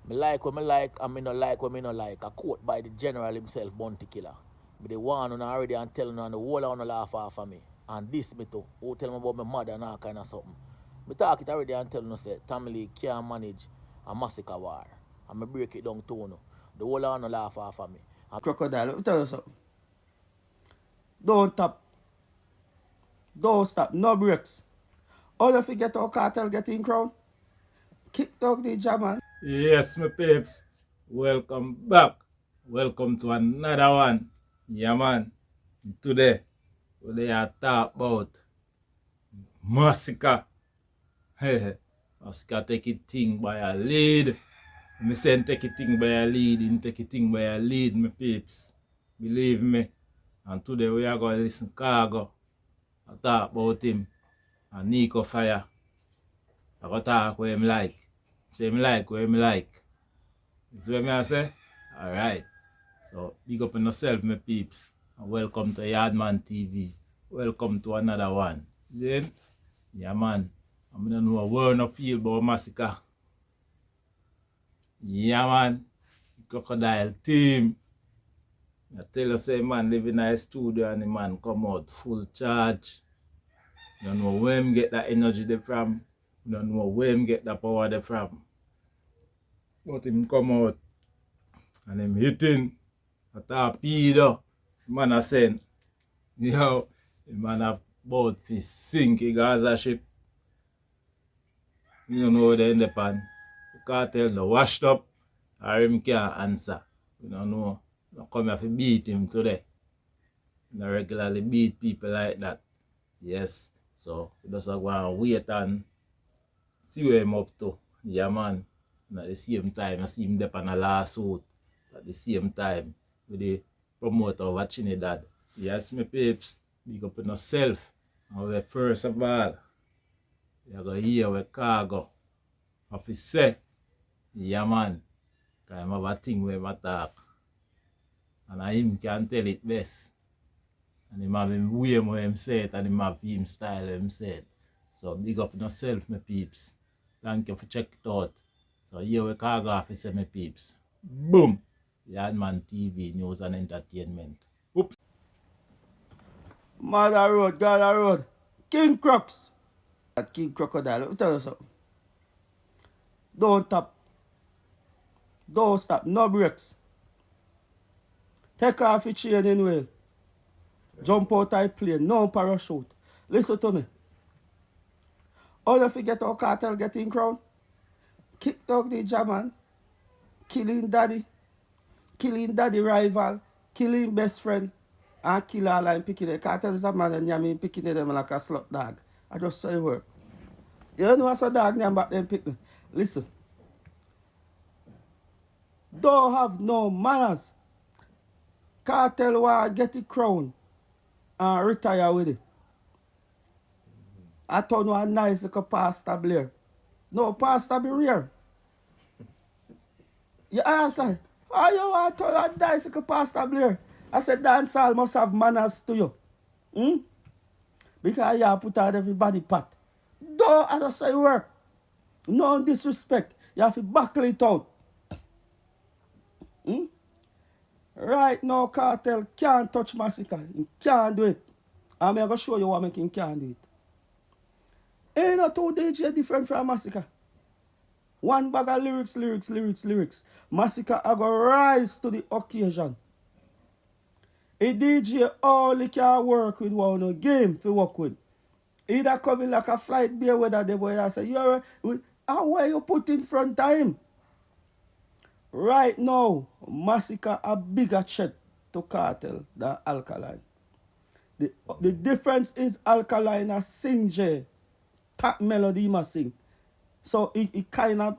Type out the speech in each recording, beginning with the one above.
Me like what me like and me no like what me no like. A quote by the general himself, Bounty Killer. Me the one who already and telling on the whole on the laugh off of me. And this me too. Who tell me about my mother and all kind of something. Me talk it already and telling you say Tommy Lee can't manage a Masicka war. And me break it down to you. The whole on the laugh off of me. And Crocodile, let me tell you something. Don't tap, don't stop, no breaks. All if you get our cartel getting crown, kick dog the German. Yes, my peeps. Welcome back. Welcome to another one. Yeah, man. Today, we are talk about Masicka. Masicka take it thing by a lead. Me saying take it thing by a lead, and take it thing by a lead, my peeps. Believe me. And today we are going to listen Khago. I talk about him. And Nico Fire. I go talk what him like. Say him like what him like. That's what I say? Alright. So, big up on yourself, my peeps. And welcome to Yardman TV. Welcome to another one. Then, yeah, man. I'm gonna know a word of feel about Masicka. Yeah, man. Crocodile team. I tell you, say, man, live in a studio and the man come out full charge. You don't know where him get that energy there from. You don't know where him get that power there from. But him come out and him hitting a torpedo. Man a saying, yo, the man a about to sink a Gaza ship. You don't know where they end up on. The cartel the washed up or him can't answer. You don't know. You come here to beat him today. You don't regularly beat people like that. Yes. So we just go and wait and see where him up to. Yeah, man. And at the same time, I see him there on a lawsuit. At the same time, with the promoter of Trinidad. Yes, my peeps, big up on yourself. And we first of all, you're going to hear what Khago have to say. Yeah, man. Because I have a thing where I talk. And him can tell it best. And him have him way more him say it, and him have him style him say it. So big up on yourself, my peeps. Thank you for checking it out. So here we Khago have to say, my peeps. Boom! Yardman TV, news and entertainment. Oops. Mother Road, Gala Road, King Crocs. King Crocodile, let me tell you something. Don't tap, don't stop, no breaks. Take off your chain in wheel. Jump out of plane, no parachute. Listen to me. All if you get our cartel getting crown, kick dog the German, killing daddy rival, killing best friend, and kill all and picking the cartel is a man and yamming picking them like a slut dog. I just say work. You don't know what's a dog name back then picking. Listen. Don't have no manners. Cartel want get the crown and retire with it. I told you a nice little pastor Blair. No, pastor be rare. You answer, how you want to a nice little pastor Blair? I said, dancehall must have manners to you. Hmm? Because you put out everybody pot. Don't I just say work. No disrespect. You have to buckle it out. Hmm? Right now, cartel can't touch Masicka. He can't do it. I'm going to show you what make him can't do it. Ain't no two DJ different from Masicka. One bag of lyrics. Masicka I go rise to the occasion. A DJ only can work with one game to work with. Either coming like a flight beer whether the boy say, you're and where you put in front of him? Right now, Masicka a bigger threat to cartel than Alkaline. The difference is Alkaline a sing J, tap melody must sing. So it kind of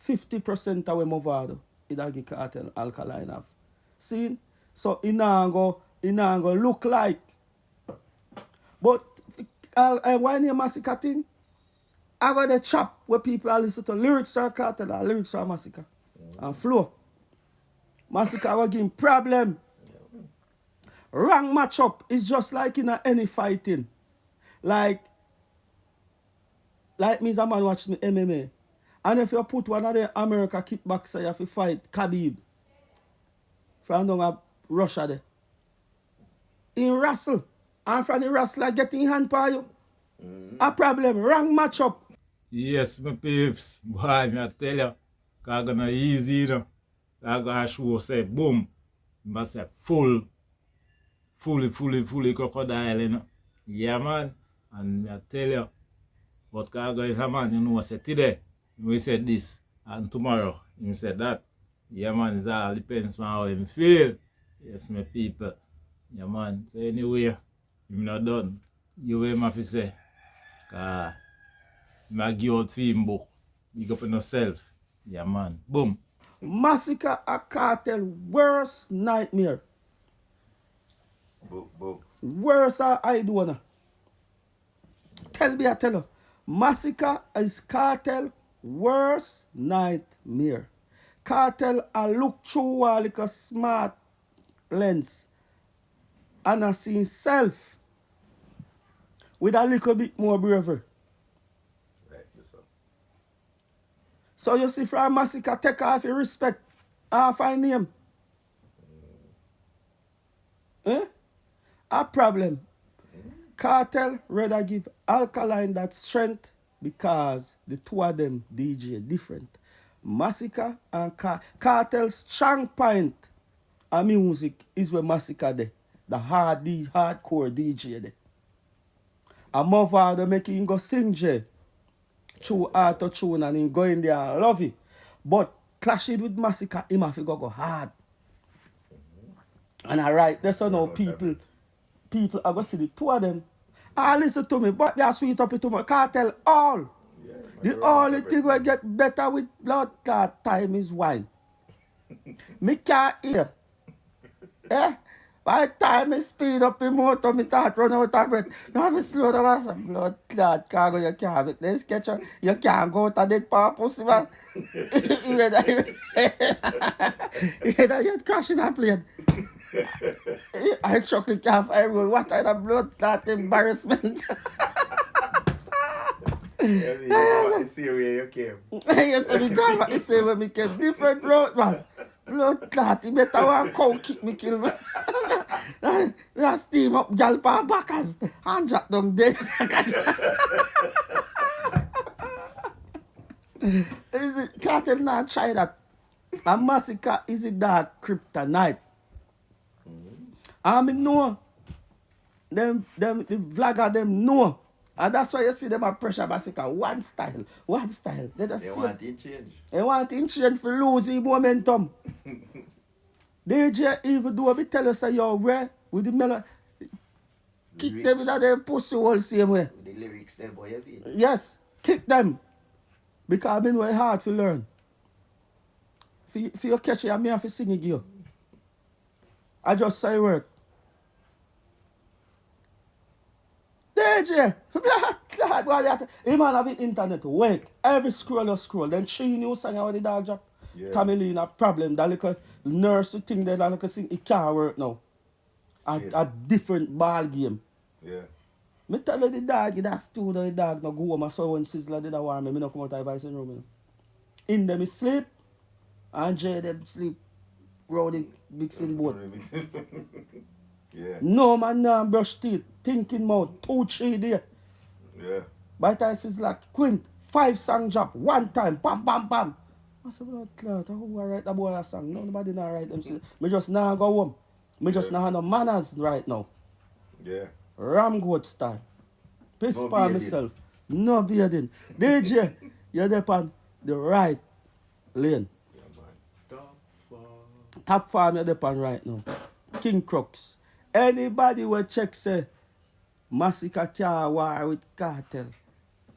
50% of what Movado it a give cartel Alkaline have. See? So it not go look like. But when you Masicka thing, I got the chop where people are listen to lyrics or cartel or lyrics or Masicka. And flow. Masicka will give him problem. Wrong matchup is just like in any fighting. Like me as a man watch me MMA. And if you put one of the America kickboxer, you have to fight Khabib from down at Russia there. In wrestle. And from the wrestler getting hand by you. A problem. Wrong matchup. Yes, my peeps. Boy, me I tell you, Khago not easy, you know. Khago show say, boom. I say, fully crocodile, you know. Yeah, man. And me I tell you, but Khago is a man, you know, I said today, we said this, and tomorrow, he said that. Yeah, man, it all depends on how him feel. Yes, my people. Yeah, man. So anyway, I'm not done. You will have to say, I give out for him book. Big up on yourself. Yeah, man. Boom. Masicka a Kartel worst nightmare. Book. Worse I do wanna. Tell me I tell you. Masicka is Kartel worst nightmare. Kartel I look through a like a smart lens and I see himself with a little bit more bravery. Right, yes, sir. So you see from Masicka take off your respect, half I name. A problem. Kartel rather give Alkaline that strength because the two of them DJ different. Masicka and Kartel's strong point of music is where Masicka there. The hardcore DJ there. A mother they make him go sing J through auto tune and him go in there and love it. But clash it with Masicka, him have to go hard. And I write that's how now people are going to see the two of them. Ah, listen to me, but they are sweet up to my Kartel all. Yeah, The only thing we get better with blood clot time is wine. Me can't hear. By the time I speed up the motor, me start run out of breath. Me have to slow down some blood clot cargo you can't have it. Then sketch you can't go to that power pussy man. You rather you crashing a plane. I chocolate calf everywhere. What kind of blood clot embarrassment? You see where you came. Yes, I come back the same way me came. Different road, man. Blood clot, he better one cow kick me, kill me. We steam up jalpa backers and drop them dead. Is it Kartel not try that? And Masicka is it that kryptonite? I mean know them the vlogger them know. And that's why you see them a pressure Masicka. One style. They just They see want it change. they want him change for lose his momentum. DJ even do me tell us say yo where with the melody. Kick them in their pussy hole same way. With the lyrics there, boy, heavy. Yes, kick them. Because I mean, it's hard to learn. For you catch it, I may have to sing it you. I just say work. DJ, he man have the internet. Wait, every scroll you scroll. Then 3 new songs with the dog drop. Yeah. Tommy Lee a problem. That little nurse who think that little sing, it can't work now. Straight. A different ball game. Yeah. Me tell you the dog, that's too the dog no go home. I saw when Sizzler did a warm me no come out of the vice room. You know. In them he sleep, and Jay them sleep round the mixing board. Yeah. No man nah brush teeth, thinking mouth, 2-3 days. Yeah. By the time Sizzler Quint, 5 song drop, 1 time, bam bam bam. I said, blood clot, who write about a song? Nobody nah write them. Me just nah go home. Me just nah have no manners right now. Yeah. Ram goat style. Piss No by bearding. myself. No bearding. DJ, you're there on the right lane. Yeah, man. Top farm you're there on right now. King Crooks. Anybody will check say Masicka can't war with Kartel.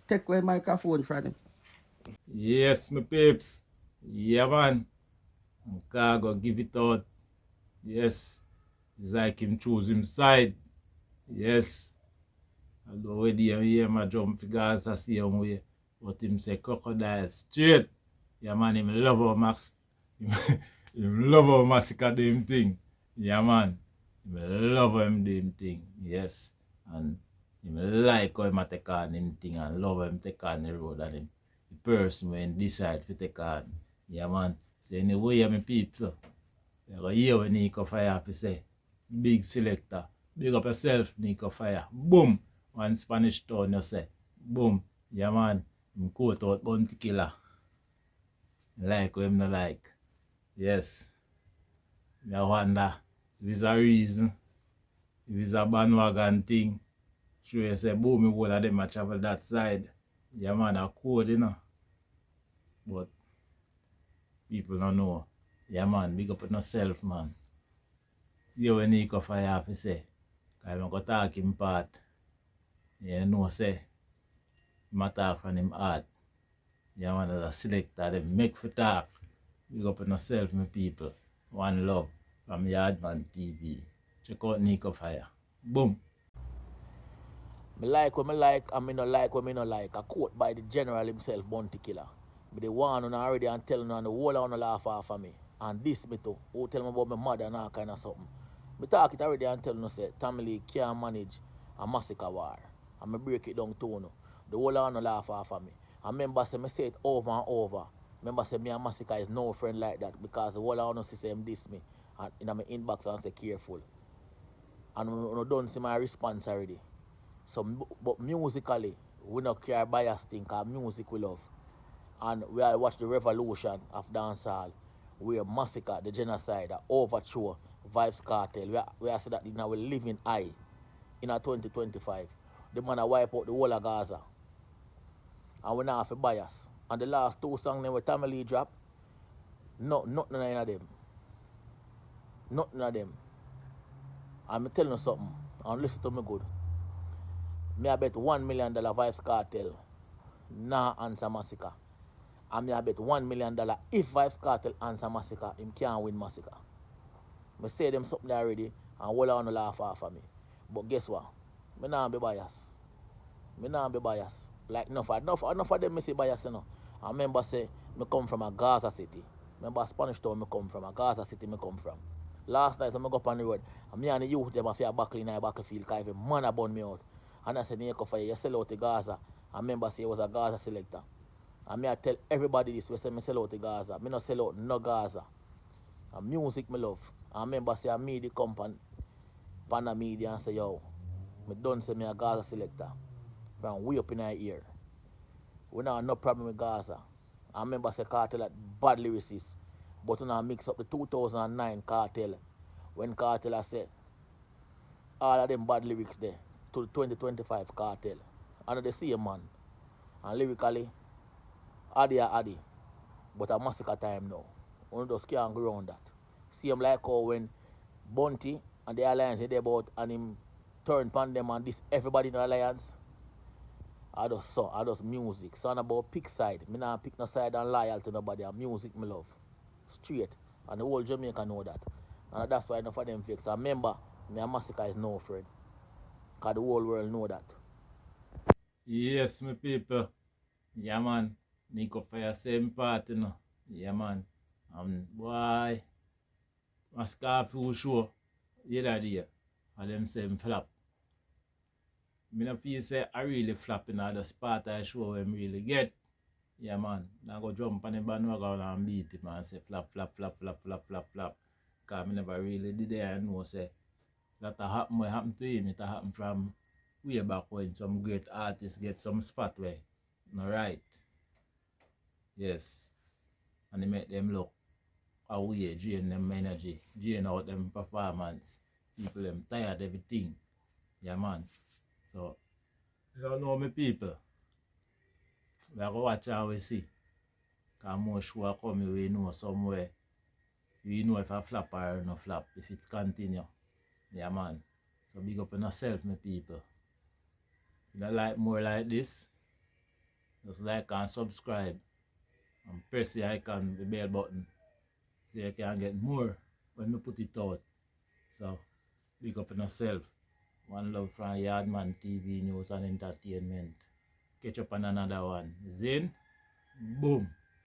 Take away microphone from him. Yes, my peeps. Yeah, man. And Khago give it out. Yes. It's like him choose him side. Yes. And already I hear my drum figures I see him way. But him say crocodile straight. Yeah, man, him love how him love how Masicka do him thing. Yeah, man. Him love how him do him thing. Yes. And him like how him take on him thing and love how him take on the road and him person when decide to take on. Yeah, man. So anyway, my people, you go hear what Nico Fire have to say. Big selector. Big up yourself, Nico Fire. Boom. One Spanish town you say. Boom. Yeah, man. I'm quote out Bounty Killer. Like or him no like. Yes. I wonder if it's a reason. If it's a bandwagon thing. Sure you say boom, me all of them a travel that side. Yeah, man, a code, you know. But people don't know. Yeah, man, big up on yourself, man. You when Nico Fire have to say. Because I'm going to talk him part. You know, say. I'm talk from him heart. Yeah, man, as a selector, they make for talk. Big up on yourself, my people. One love from Yardman TV. Check out Nico Fire. Boom. Me like what me like and me no like what me no like. A quote by the general himself, Bounty Killer. Me the one on already and telling on the whole on the laugh off of me. And this me too, who tell me about my mother and all kind of something. Me talk it already and telling you say Tommy Lee can't manage a Masicka war. And me break it down to you. The whole on the laugh off of me. And remember say me say it over and over. Remember say me and Masicka is no friend like that because the whole on say him diss me. And in my inbox and say careful. And you don't see my response already. So, but musically, we don't care bias thing, because music we love. And we all watch the revolution of dancehall, where Masicka, the genocide, the overthrow, Vybz Kartel, we are see that in our living eye in 2025. The man wipe out the whole of Gaza. And we not have a bias. And the last two songs when Tommy Lee drop, nothing of them. Nothing of them. I'm telling you something, and listen to me good. Me I bet $1 million Vybz Kartel nah answer Masicka. And me I bet $1 million if Vybz Kartel answer Masicka, him can't win Masicka. Me say them something already and all on laugh off of me. But guess what? Me nah be biased. Me nah be biased. Like enough of them me say bias, you know. I remember say me come from a Gaza city. Remember Spanish town me come from, a Gaza city me come from. Last night when I go up on the road, and me and the youth them a fear buckle in a battlefield because every man a burn me out. And I said, Nico Fire, you sell out to Gaza. And remember say he was a Gaza selector. And me I tell everybody this, we say me sell out to Gaza. Me no sell out no Gaza. And music me love. And remember say I made the company Pana Media and say, yo, me done say me a Gaza selector. From way up in our ear. We don't have no problem with Gaza. I remember say Kartel had bad lyricists. But we now mix up the 2009 Kartel. When Kartel said all of them bad lyrics there to the 2025 Kartel. And the same man. And lyrically, Addy are Addy. But a Masicka time now. One just can't go around that. Same like how when Bounty and the Alliance they about and him turn upon them and this everybody in the Alliance. I just music. So about pick side. Me not pick no side and loyal to nobody. And music me love. Straight. And the whole Jamaica know that. And that's why enough of them fix. And remember, me and Masicka is no friend. Because the whole world know that. Yes, my people. Yeah, man. Nico Fire same part, you know. Yeah, man. Boy. Masicka full show. The other day. And them same flop. Me no feel say I really flop in the part I show him really get. Yeah, man. Now go jump on the bandwagon and beat him and say flap, flap, flap, flap, flap, flap, flap. Because I never really did it and know say that happened what happened to him. It happened from way back when some great artists get some spot where no right. Yes. And they make them look away, drain them energy, drain out them performance. People them tired everything. Yeah, man. So you don't know me people. We are going to watch and we see. Because more show come, we know somewhere. We know if I flop or no flop, if it continue. Yeah, man. So big up on yourself, my people. If you don't like more like this, just like and subscribe. And press the icon, the bell button. So you can get more when we put it out. So big up on yourself. One love from Yardman TV News and Entertainment. Catch up on another one. Zin? Boom.